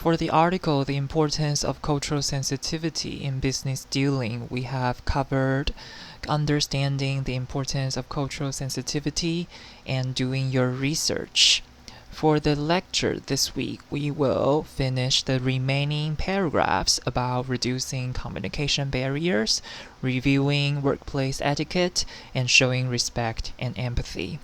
For the article, The Importance of Cultural Sensitivity in Business Dealing, we have covered understanding the importance of cultural sensitivity and doing your research. For the lecture this week, we will finish the remaining paragraphs about reducing communication barriers, reviewing workplace etiquette, and showing respect and empathy.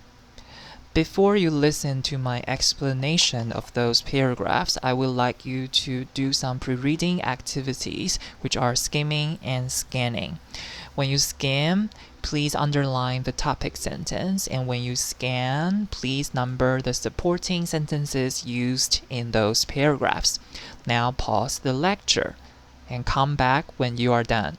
Before you listen to my explanation of those paragraphs, I would like you to do some pre-reading activities, which are skimming and scanning. When you skim, please underline the topic sentence, and when you scan, please number the supporting sentences used in those paragraphs. Now pause the lecture and come back when you are done.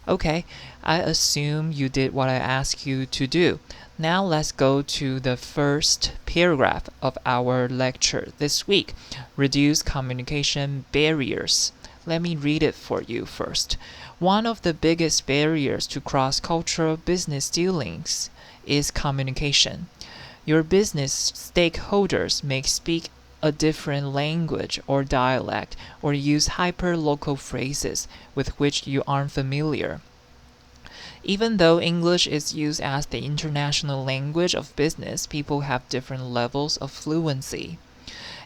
Okay, I assume you did what I asked you to do. Now let's go to the first paragraph of our lecture this week. Reduce communication barriers. Let me read it for you first. One of the biggest barriers to cross-cultural business dealings is communication. Your business stakeholders may speak a different language or dialect or use hyper-local phrases with which you aren't familiar. Even though English is used as the international language of business, people have different levels of fluency.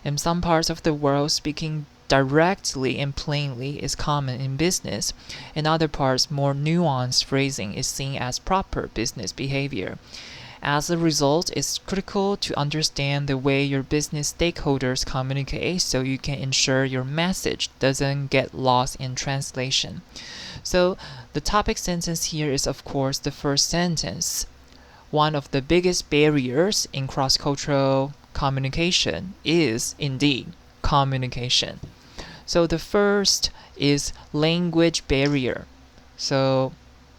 In some parts of the world, speaking directly and plainly is common in business. In other parts, more nuanced phrasing is seen as proper business behavior. As a result, it's critical to understand the way your business stakeholders communicate so you can ensure your message doesn't get lost in translation. So, the topic sentence here is, of course, the first sentence. One of the biggest barriers in cross-cultural communication is, indeed, communication. So, the first is language barrier. So,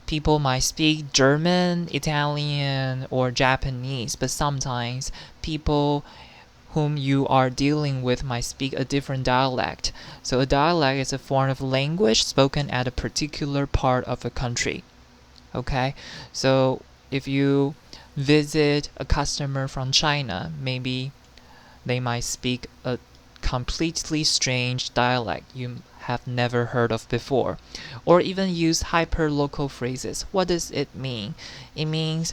people might speak German, Italian, or Japanese, but sometimes people whom you are dealing with might speak a different dialect. So a dialect is a form of language spoken at a particular part of a country. Okay? So if you visit a customer from China, maybe they might speak a completely strange dialect you have never heard of before, or even use hyper-local phrases. What does it mean? It means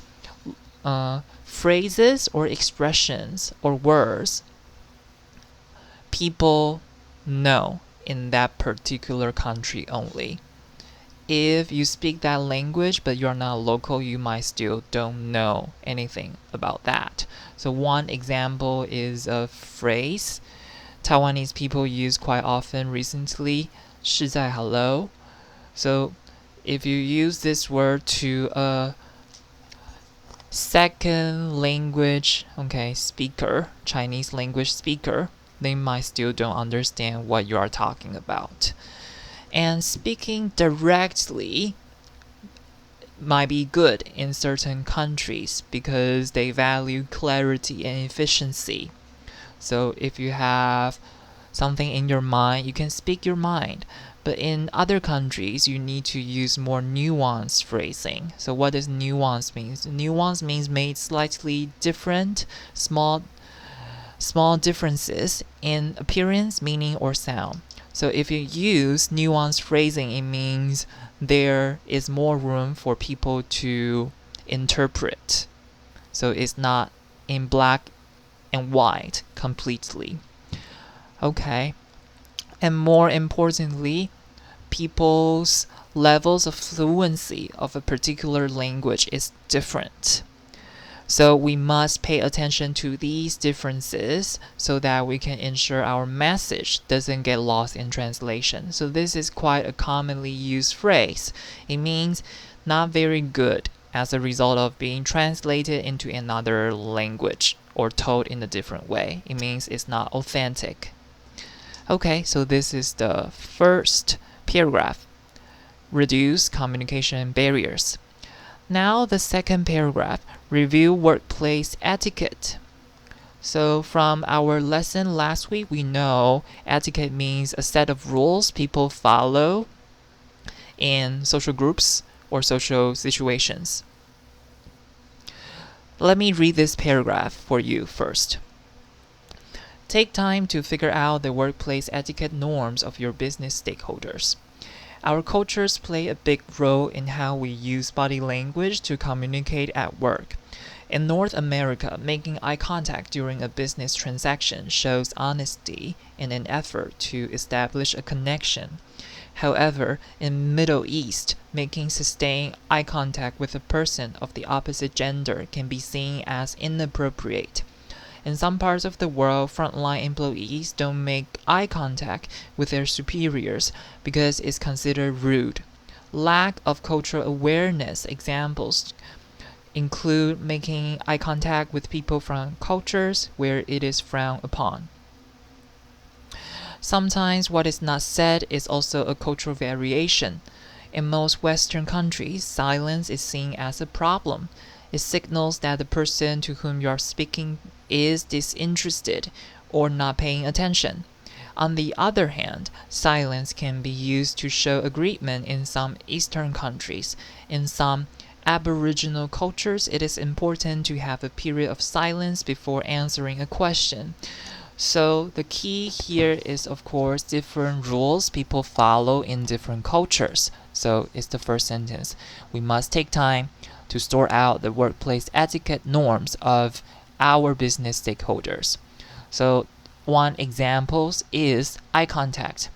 phrases or expressions or words people know in that particular country only. If you speak that language but you're not local, you might still don't know anything about that. So one example is a phrase Taiwanese people use quite often recently, 是在 hello. So if you use this word to a second language speaker, Chinese language speaker, they might still don't understand what you are talking about. And speaking directly might be good in certain countries because they value clarity and efficiency. So if you have something in your mind, you can speak your mind. But in other countries, you need to use more nuanced phrasing. So what does nuance mean? Nuance means made slightly different, small differences in appearance, meaning, or sound. So if you use nuanced phrasing, it means there is more room for people to interpret. So it's not in black and white completely. Okay. And more importantly, people's levels of fluency of a particular language is different. So we must pay attention to these differences so that we can ensure our message doesn't get lost in translation. So this is quite a commonly used phrase. It means not very good as a result of being translated into another language or told in a different way. It means it's not authentic. Okay, so this is the first paragraph. Reduce communication barriers. Now the second paragraph, review workplace etiquette. So from our lesson last week, we know etiquette means a set of rules people follow in social groups or social situations. Let me read this paragraph for you first. Take time to figure out the workplace etiquette norms of your business stakeholders. Our cultures play a big role in how we use body language to communicate at work. In North America, making eye contact during a business transaction shows honesty and an effort to establish a connection. However, in Middle East, making sustained eye contact with a person of the opposite gender can be seen as inappropriate. In some parts of the world, frontline employees don't make eye contact with their superiors because it's considered rude. Lack of cultural awareness examples include making eye contact with people from cultures where it is frowned upon. Sometimes what is not said is also a cultural variation. In most Western countries, silence is seen as a problem. It signals that the person to whom you are speaking is disinterested or not paying attention. On the other hand, silence can be used to show agreement in some Eastern countries. In some Aboriginal cultures, it is important to have a period of silence before answering a question. So the key here is, of course, different rules people follow in different cultures. So it's the first sentence. We must take time to sort out the workplace etiquette norms of our business stakeholders. So one example is eye contact.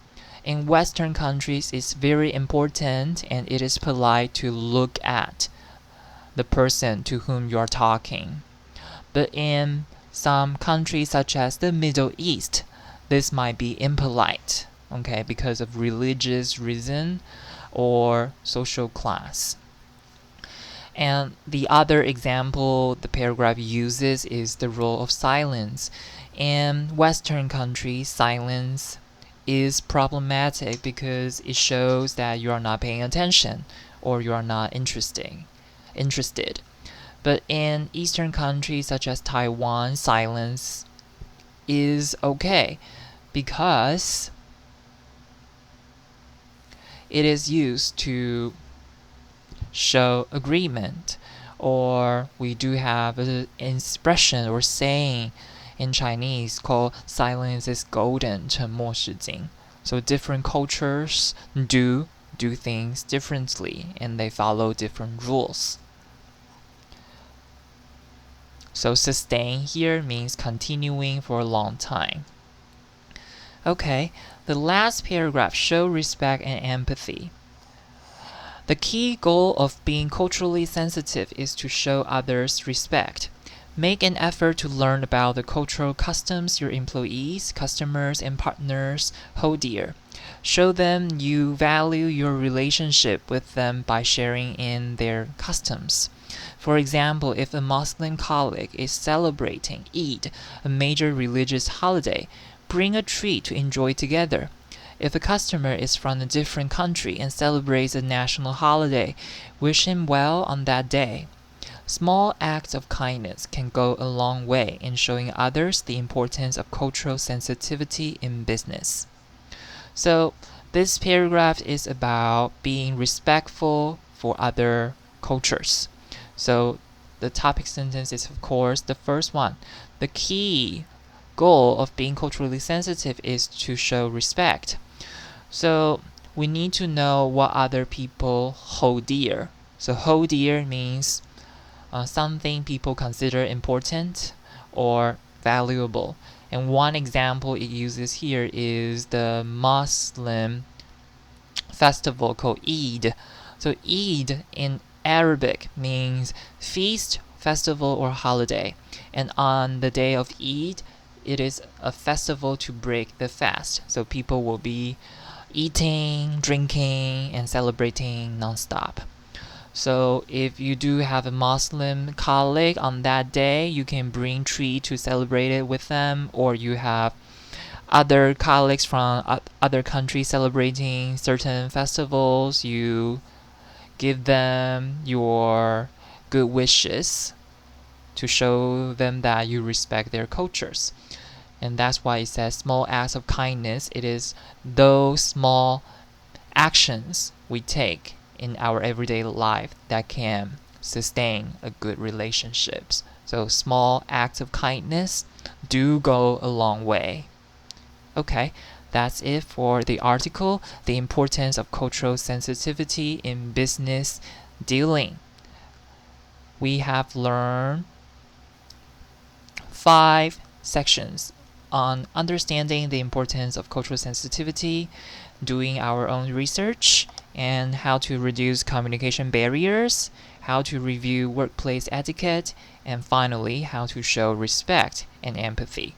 In Western countries, it's very important and it is polite to look at the person to whom you are talking. But in some countries such as the Middle East, this might be impolite, okay, because of religious reason or social class. And the other example the paragraph uses is the role of silence. In Western countries, silence is problematic because it shows that you are not paying attention or you are not interested. But in Eastern countries such as Taiwan, silence is okay because it is used to show agreement. Or we do have an expression or saying in Chinese called silence is golden, 沉默是金. So different cultures do things differently and they follow different rules. So sustain here means continuing for a long time. Okay, the last paragraph, show respect and empathy. The key goal of being culturally sensitive is to show others respect. Make an effort to learn about the cultural customs your employees, customers, and partners hold dear. Show them you value your relationship with them by sharing in their customs. For example, if a Muslim colleague is celebrating Eid, a major religious holiday, bring a treat to enjoy together. If a customer is from a different country and celebrates a national holiday, wish him well on that day. Small acts of kindness can go a long way in showing others the importance of cultural sensitivity in business. So, this paragraph is about being respectful for other cultures. So, the topic sentence is, of course, the first one. The key goal of being culturally sensitive is to show respect. So we need to know what other people hold dear. So hold dear means something people consider important or valuable. And one example it uses here is the Muslim festival called Eid. So Eid in Arabic means feast, festival, or holiday. And on the day of Eid, it is a festival to break the fast. So people will be eating, drinking, and celebrating nonstop. So if you do have a Muslim colleague on that day, you can bring treat to celebrate it with them, or you have other colleagues from other countries celebrating certain festivals, you give them your good wishes to show them that you respect their cultures. And that's why it says small acts of kindness. It is those small actions we take in our everyday life that can sustain a good relationships. So small acts of kindness do go a long way. Okay, that's it for the article, The Importance of Cultural Sensitivity in Business Dealing. We have learned 5 sections on understanding the importance of cultural sensitivity, doing our own research, and how to reduce communication barriers, how to review workplace etiquette, and finally, how to show respect and empathy.